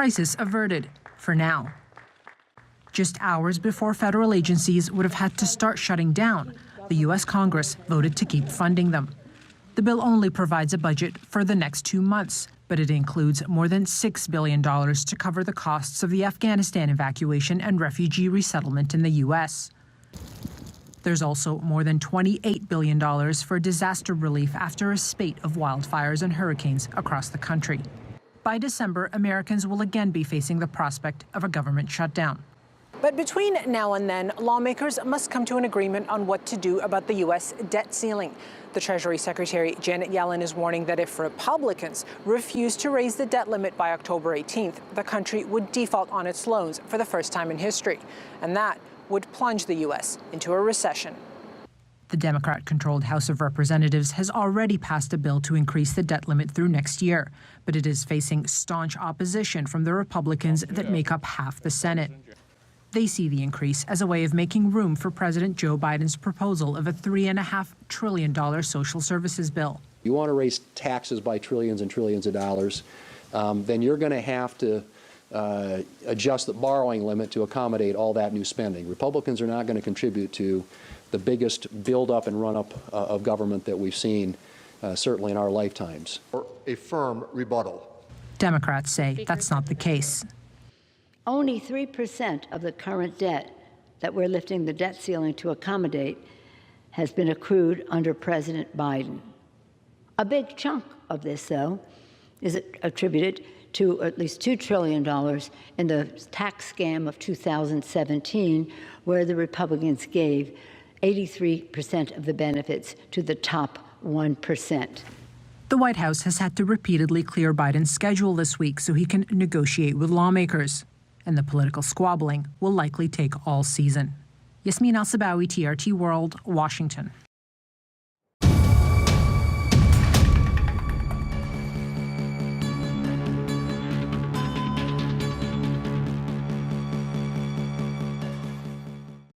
crisis averted, for now. Just hours before federal agencies would have had to start shutting down, the U.S. Congress voted to keep funding them. The bill only provides a budget for the next 2 months, but it includes more than $6 billion to cover the costs of the Afghanistan evacuation and refugee resettlement in the U.S. There's also more than $28 billion for disaster relief after a spate of wildfires and hurricanes across the country. By December, Americans will again be facing the prospect of a government shutdown. But between now and then, lawmakers must come to an agreement on what to do about the U.S. debt ceiling. The Treasury Secretary Janet Yellen is warning that if Republicans refuse to raise the debt limit by October 18th, the country would default on its loans for the first time in history. And that would plunge the U.S. into a recession. The Democrat-controlled House of Representatives has already passed a bill to increase the debt limit through next year, but it is facing staunch opposition from the Republicans that make up half the Senate. They see the increase as a way of making room for President Joe Biden's proposal of a $3.5 trillion social services bill. You want to raise taxes by trillions and trillions of dollars, then you're going to have to adjust the borrowing limit to accommodate all that new spending. Republicans are not going to contribute to the biggest build-up and run-up of government that we've seen, certainly in our lifetimes. Or a firm rebuttal. Democrats say that's not the case. Only 3% of the current debt that we're lifting the debt ceiling to accommodate has been accrued under President Biden. A big chunk of this, though, is attributed to at least $2 trillion in the tax scam of 2017, where the Republicans gave 83% of the benefits to the top 1%. The White House has had to repeatedly clear Biden's schedule this week so he can negotiate with lawmakers. And the political squabbling will likely take all season. Yasmin Al-Sabawi, TRT World, Washington.